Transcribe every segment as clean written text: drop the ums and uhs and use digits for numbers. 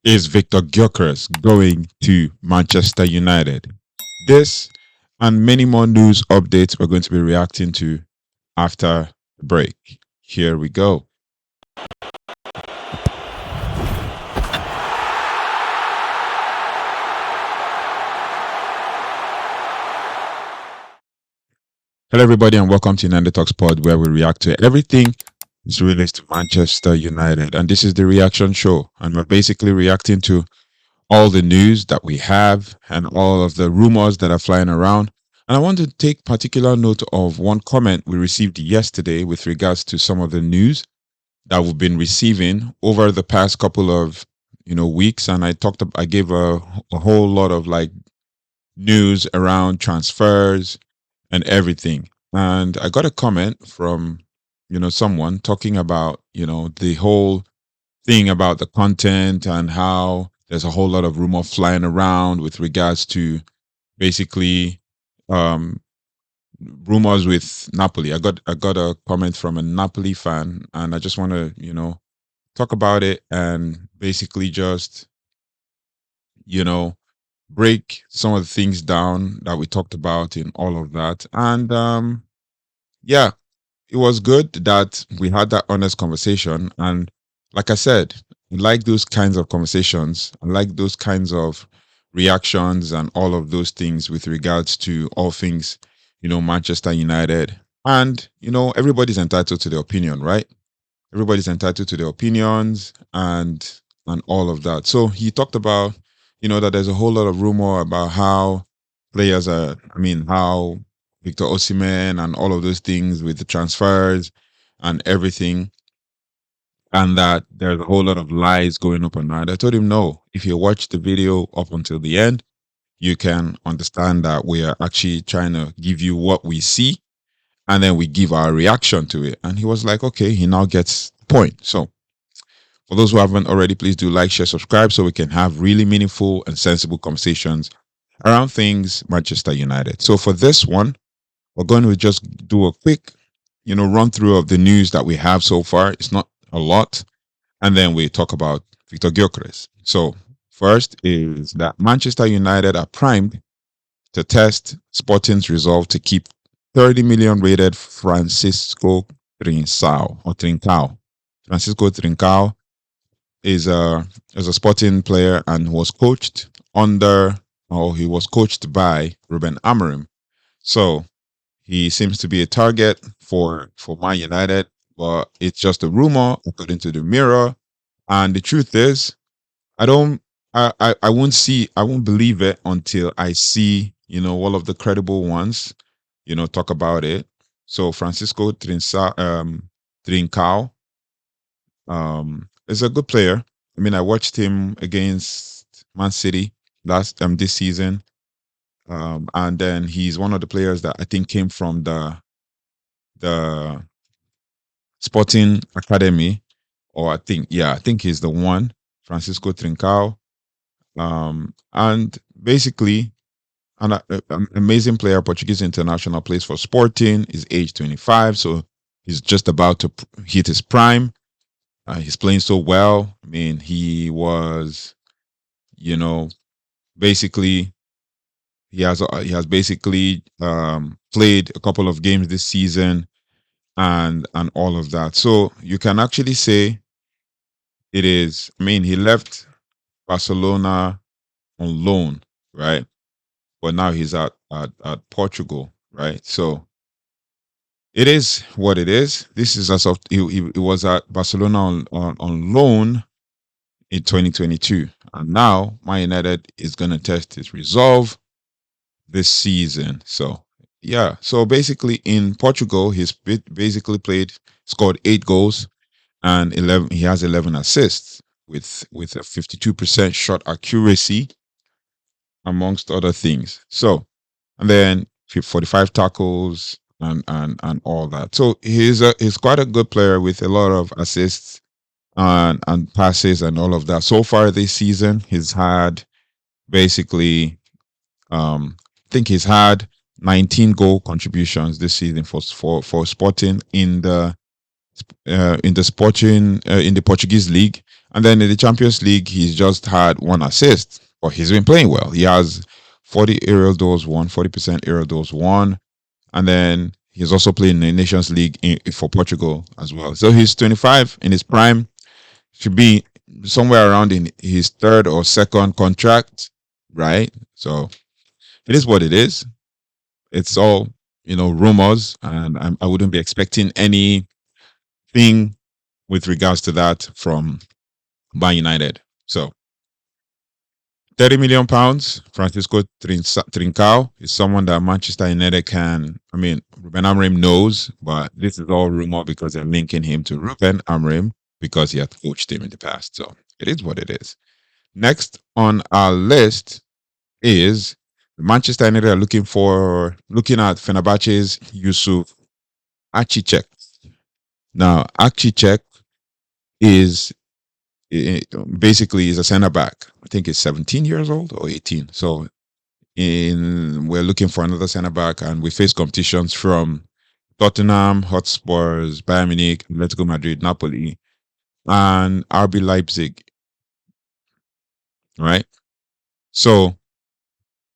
Is Viktor Gyökeres going to Manchester United? This and many more news updates we're going to be reacting to after the break. Here we go. Hello, everybody, and welcome to Nando Talks Pod, where we react to everything as relates to Manchester United. And this is the reaction show, and we're basically reacting to all the news that we have and all of the rumors that are flying around. And I want to take particular note of one comment we received yesterday with regards to some of the news that we've been receiving over the past couple of weeks. And I gave a whole lot of like news around transfers and everything. And I got a comment from someone talking about the whole thing about the content and how there's a whole lot of rumor flying around with regards to basically um, rumors with Napoli. I got a comment from a Napoli fan, and I just want to talk about it and basically just you know break some of the things down that we talked about in all of that. And yeah, it was good that we had that honest conversation. And like I said, I like those kinds of conversations. I like those kinds of reactions and all of those things with regards to all things, Manchester United. And, everybody's entitled to their opinion, right? Everybody's entitled to their opinions and all of that. So he talked about, that there's a whole lot of rumor about how players are, how Victor Osimhen and all of those things with the transfers and everything, and that there's a whole lot of lies going up on that. I told him no. If you watch the video up until the end, you can understand that we are actually trying to give you what we see, and then we give our reaction to it. And he was like, okay, he now gets the point. So for those who haven't already, please do like, share, subscribe so we can have really meaningful and sensible conversations around things Manchester United. So for this one, we're going to just do a quick, run through of the news that we have so far. It's not a lot. And then we talk about Viktor Gyökeres. So first is that Manchester United are primed to test Sporting's resolve to keep 30 million rated Francisco Trincao. Francisco Trincao is a Sporting player and was coached he was coached by Ruben Amorim. So he seems to be a target for Man United, but it's just a rumor according to the Mirror. And the truth is, I don't, I won't believe it until I see, all of the credible ones, talk about it. So Francisco Trincao, is a good player. I watched him against Man City this season, and then he's one of the players that I think came from the Sporting Academy, or I think he's the one, Francisco Trincao. And basically, an amazing player, Portuguese international, plays for Sporting. He's age 25, so he's just about to hit his prime. He's playing so well. He was, basically he has basically played a couple of games this season and all of that. So you can actually say it is. He left Barcelona on loan, right? But now he's at Portugal, right? So it is what it is. This is as of he was at Barcelona on loan in 2022, and now Man United is going to test his resolve this season. So yeah, so basically in Portugal, he's basically scored 8 goals and 11. He has 11 assists with a 52% shot accuracy, amongst other things. So, and then 45 tackles and all that. So he's quite a good player with a lot of assists and passes and all of that. So far this season, he's had basically I think he's had 19 goal contributions this season for Sporting in the in the sporting in the Portuguese league, and then in the Champions League, he's just had one assist, but he's been playing well. He has 40 aerial duels won, 40% aerial duels won, and then he's also playing in the Nations League for Portugal as well. So he's 25 in his prime, should be somewhere around in his third or second contract, right? So it is what it is. It's all rumors, and I wouldn't be expecting anything with regards to that from Man United. So 30 million pounds, Francisco Trincao is someone that Manchester United can, I mean, Ruben Amorim knows, but this is all rumor because they're linking him to Ruben Amorim because he had coached him in the past. So it is what it is. Next on our list is Manchester United are looking at Fenerbahce's Yusuf Achicek. Now, Achicek is basically is a center back. I think he's 17 years old or 18. So we're looking for another center back, and we face competitions from Tottenham, Hotspurs, Bayern Munich, Atletico Madrid, Napoli, and RB Leipzig. Right? So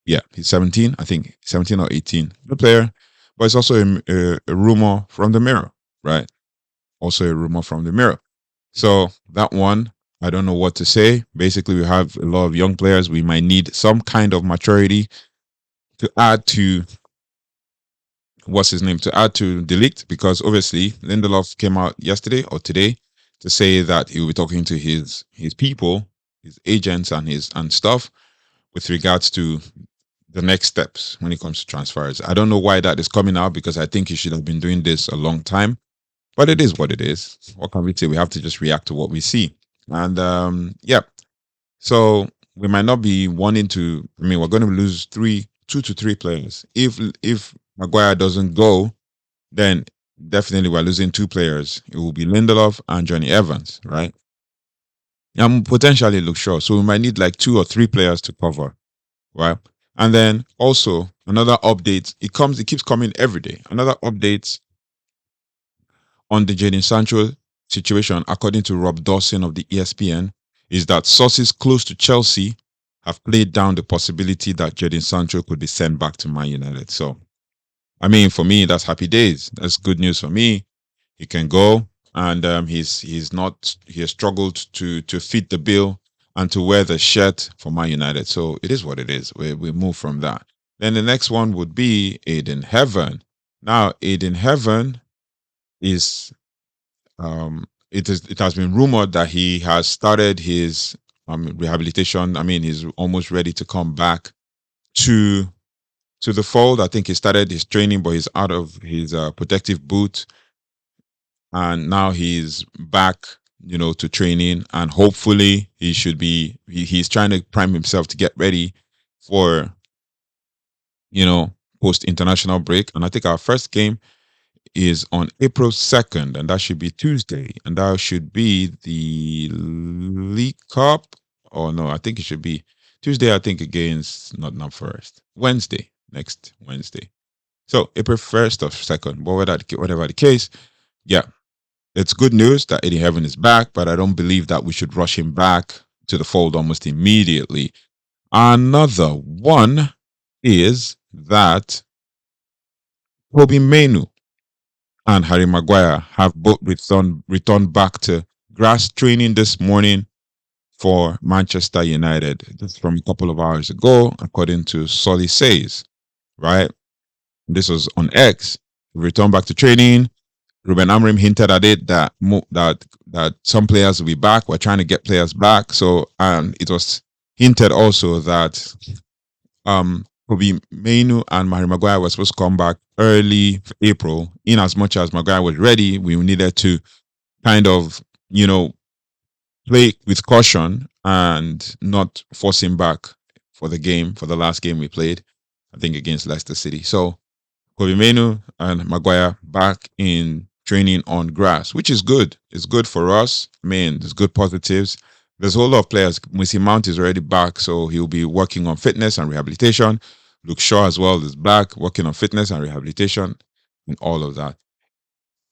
yeah, he's 17. I think 17 or 18. The player, but it's also a rumor from the Mirror, right? Also a rumor from the Mirror. So that one, I don't know what to say. Basically, we have a lot of young players. We might need some kind of maturity to add to to add to De Ligt, because obviously Lindelof came out yesterday or today to say that he will be talking to his people, his agents and stuff with regards to the next steps when it comes to transfers. I don't know why that is coming out, because I think he should have been doing this a long time. But it is what it is. What can we say? We have to just react to what we see. And yeah, so we might not be wanting to. I mean, we're going to lose 2 to 3 players. If Maguire doesn't go, then definitely we're losing 2 players. It will be Lindelof and Johnny Evans, right? And potentially Luke Shaw. So we might need like 2 or 3 players to cover, right? And then also another update. It keeps coming every day. Another update on the Jadon Sancho situation, according to Rob Dawson of the ESPN, is that sources close to Chelsea have played down the possibility that Jadon Sancho could be sent back to Man United. So, I mean, for me, that's happy days. That's good news for me. He can go, and he has struggled to fit the bill and to wear the shirt for Man United. So it is what it is. We move from that. Then the next one would be Aiden Heaven. Now, Aiden Heaven is it has been rumored that he has started his rehabilitation. I mean, he's almost ready to come back to the fold. I think he started his training, but he's out of his protective boot, and now he's back, to training, and hopefully he should be. He's trying to prime himself to get ready for, post international break. And I think our first game is on April 2nd, and that should be Tuesday, and that should be the League Cup. Oh no, I think it should be Tuesday. I think against not first Wednesday, next Wednesday. So April 1st or 2nd, but whatever the case, yeah, it's good news that Eddie Heaven is back, but I don't believe that we should rush him back to the fold almost immediately. Another one is that Kobe Mainoo and Harry Maguire have both returned back to grass training this morning for Manchester United. This is from a couple of hours ago, according to Solly Says, right? This was on X. Returned back to training. Ruben Amorim hinted at it that some players will be back. We're trying to get players back. So, and it was hinted also that Kobe Mainoo and Harry Maguire were supposed to come back early April. In as much as Maguire was ready, we needed to kind of, play with caution and not force him back for the last game we played, I think against Leicester City. So Kobe Mainoo and Maguire back in training on grass, which is good. It's good for us. I mean, there's good positives. There's a whole lot of players. Macy Mount is already back, so he'll be working on fitness and rehabilitation. Luke Shaw as well is back, working on fitness and rehabilitation and all of that.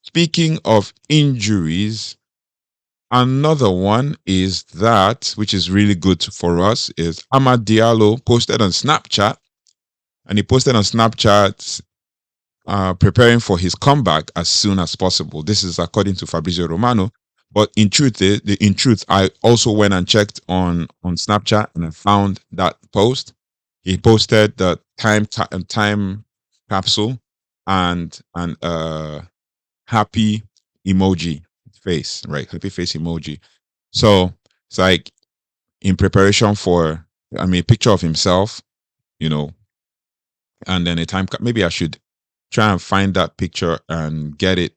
Speaking of injuries, another one is that, which is really good for us, is AMAD Diallo posted on Snapchat, and he posted on Snapchat preparing for his comeback as soon as possible. This is according to Fabrizio Romano. But in truth, in truth, I also went and checked on Snapchat and I found that post. He posted the time capsule and happy emoji face, right? Happy face emoji. So it's like in preparation for, I mean, a picture of himself, you know, and then a maybe I should try and find that picture and get it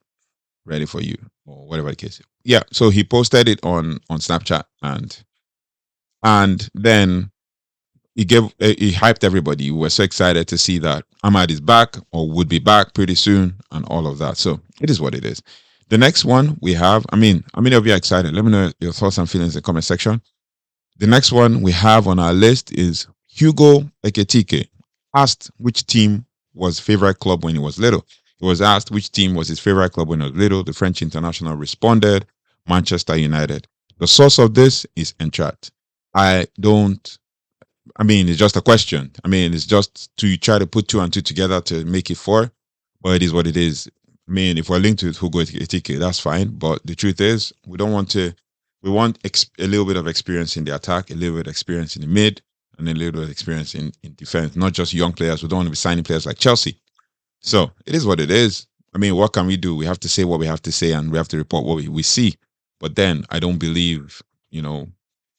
ready for you or whatever the case. Yeah, so he posted it on Snapchat and then he hyped everybody. We were so excited to see that Ahmad is back or would be back pretty soon and all of that. So it is what it is. The next one we have, I mean, how many of you are excited? Let me know your thoughts and feelings in the comment section. The next one we have on our list is Hugo Ekitike asked which team was favorite club when he was little. He was asked which team was his favorite club when he was little. The French international responded, Manchester United. The source of this is Entrat. I don't I mean, it's just a question. I mean, it's just to try to put two and two together to make it four, but it is what it is. I mean, if we're linked to Hugo Etike, that's fine. But the truth is, we don't want to. We want a little bit of experience in the attack, a little bit of experience in the mid, and a little bit of experience in defense. Not just young players. We don't want to be signing players like Chelsea. So it is what it is. I mean, what can we do? We have to say what we have to say, and we have to report what we see. But then I don't believe, you know,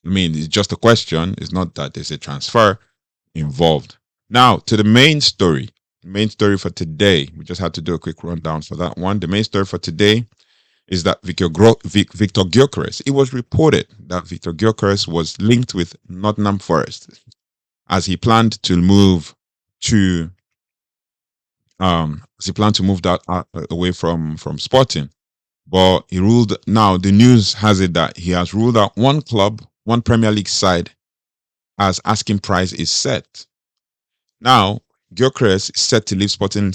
I mean, it's just a question. It's not that there's a transfer involved. Now, to the main story. The main story for today, we just had to do a quick rundown for that one. The main story for today is that Viktor Gyökeres. It was reported that Viktor Gyökeres was linked with Nottingham Forest as he planned to move to that away from Sporting. But he ruled. Now the news has it that he has ruled out one club, one Premier League side, as asking price is set. Now, Gyokeres is set to leave Sporting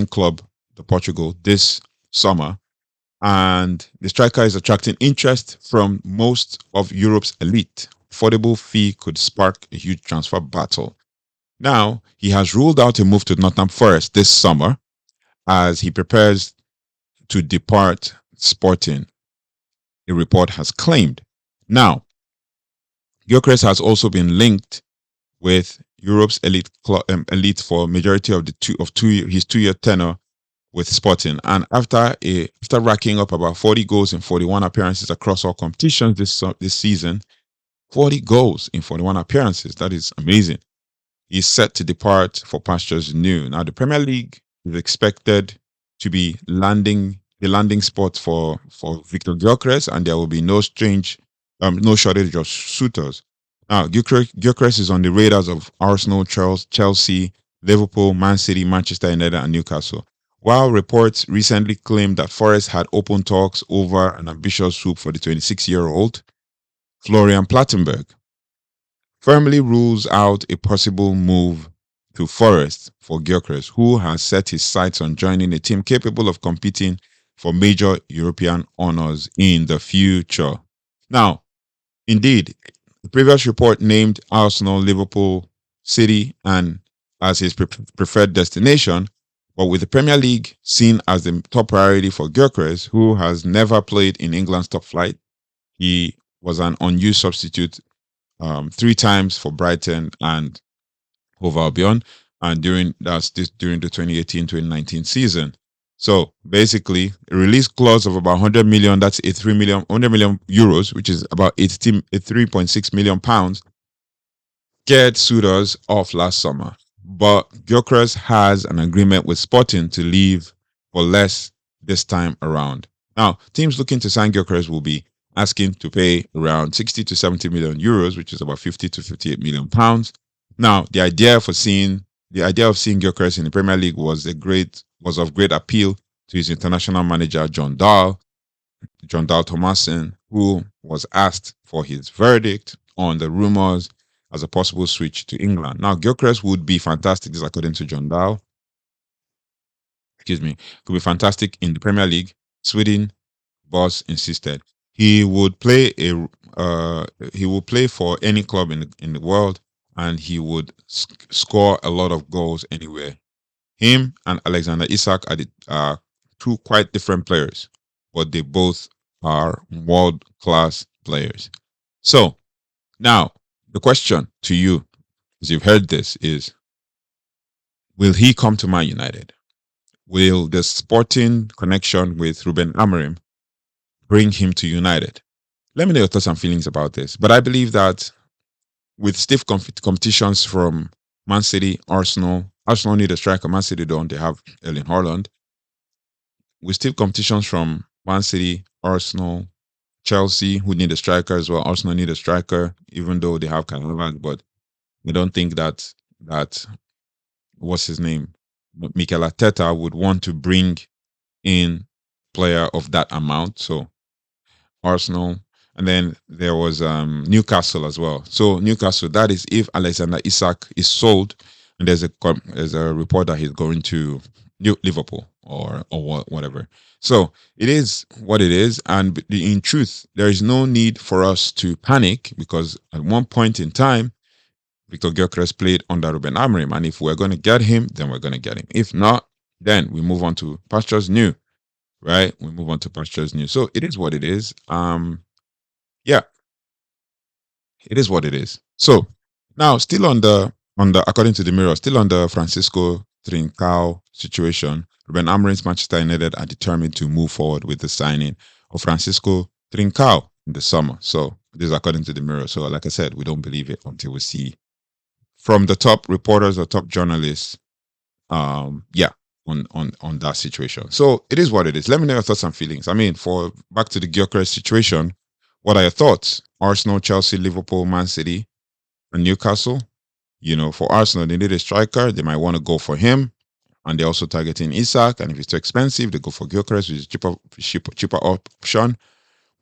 Club, the Portugal, this summer, and the striker is attracting interest from most of Europe's elite. Affordable fee could spark a huge transfer battle. Now, he has ruled out a move to Nottingham Forest this summer as he prepares to depart Sporting, a report has claimed. Now, Gyokeres has also been linked with Europe's elite for majority of his 2 year tenure with Sporting, and after racking up about 40 goals in 41 appearances across all competitions this season, 40 goals in 41 appearances, that is amazing. He's set to depart for pastures new. Now the Premier League is expected to be the landing spot for Viktor Gyökeres, and there will be no shortage of suitors. Now, Gyökeres is on the radars of Arsenal, Chelsea, Liverpool, Man City, Manchester United, and Newcastle. While reports recently claimed that Forest had open talks over an ambitious swoop for the 26-year-old, Florian Plattenberg firmly rules out a possible move to Forest for Gyökeres, who has set his sights on joining a team capable of competing for major European honors in the future. Now, indeed, the previous report named Arsenal, Liverpool, City, and as his preferred destination, but with the Premier League seen as the top priority for Gyökeres, who has never played in England's top flight. He was an unused substitute 3 times for Brighton and Hove Albion, and during the 2018-2019 season. So basically, a release clause of about 100 million, that's 100 million euros, which is about 3.6 million pounds, scared suitors off last summer. But Gyökeres has an agreement with Sporting to leave for less this time around. Now, teams looking to sign Gyökeres will be asking to pay around 60 to 70 million euros, which is about 50 to 58 million pounds. Now, the idea of seeing Gyökeres in the Premier League was of great appeal to his international manager John Dahl Thomason, who was asked for his verdict on the rumors as a possible switch to England. Now, Gyökeres would be fantastic, this according to John Dahl. excuse me, could be fantastic in the Premier League. Sweden boss insisted he would play he would play for any club in the world, and he would score a lot of goals anywhere. Him and Alexander Isak are two quite different players, but they both are world class players. So now the question to you, as you've heard this, is: will he come to Man United? Will the sporting connection with Ruben Amorim bring him to United? Let me know your thoughts and feelings about this. But I believe that with stiff competitions from Man City, Arsenal need a striker. Man City don't. They have Erling Haaland. With stiff competitions from Man City, Arsenal, Chelsea, who need a striker as well. Arsenal need a striker, even though they have Canavan, but we don't think that what's his name, Mikel Arteta would want to bring in player of that amount. So Arsenal, and then there was Newcastle as well. So Newcastle, that is if Alexander Isak is sold, and there's a report that he's going to Liverpool or whatever. So it is what it is, and in truth, there is no need for us to panic, because at one point in time, Viktor Gyökeres played under Ruben Amorim, and if we're going to get him, then we're going to get him. If not, then we move on to pastures new, right? We move on to pastures new. So it is what it is. Yeah, it is what it is. So now, still on the according to the Mirror, still on the Francisco Trincao situation, Ruben Amorim's Manchester United are determined to move forward with the signing of Francisco Trincao in the summer. So this is according to the Mirror. So like I said, we don't believe it until we see from the top reporters or top journalists, yeah, on that situation. So it is what it is. Let me know your thoughts and feelings. I mean, for back to the Gyökeres situation, what are your thoughts? Arsenal, Chelsea, Liverpool, Man City, and Newcastle. You know, for Arsenal, they need a striker. They might want to go for him, and they're also targeting Isak. And if it's too expensive, they go for Gyökeres, which is cheaper option.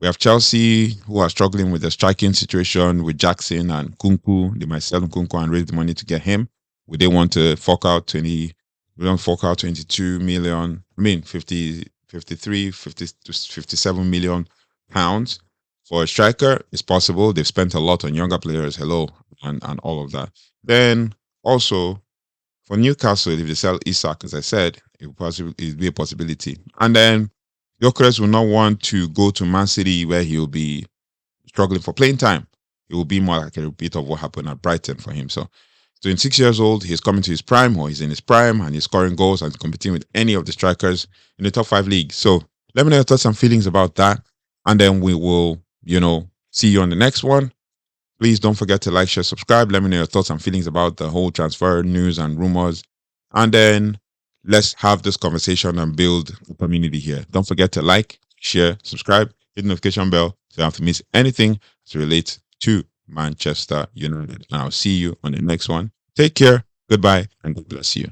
We have Chelsea, who are struggling with the striking situation with Jackson and Kunku. They might sell Kunku and raise the money to get him. Would they want to fork out 20? We don't fork out 22 million. I mean, 50, 53, 50 to 57 million pounds for a striker. It's possible. They've spent a lot on younger players. Hello, and all of that. Then also for Newcastle, if they sell Isak, as I said, it'd be a possibility. And then Gyökeres will not want to go to Man City, where he'll be struggling for playing time. It will be more like a repeat of what happened at Brighton for him. So 26 years old, he's coming to his prime, or he's in his prime, and he's scoring goals and competing with any of the strikers in the top 5 leagues. So let me know your thoughts and feelings about that. And then we will, see you on the next one. Please don't forget to like, share, subscribe. Let me know your thoughts and feelings about the whole transfer news and rumors. And then let's have this conversation and build a community here. Don't forget to like, share, subscribe, hit the notification bell so you don't have to miss anything to relate to Manchester United. And I'll see you on the next one. Take care, goodbye, and God bless you.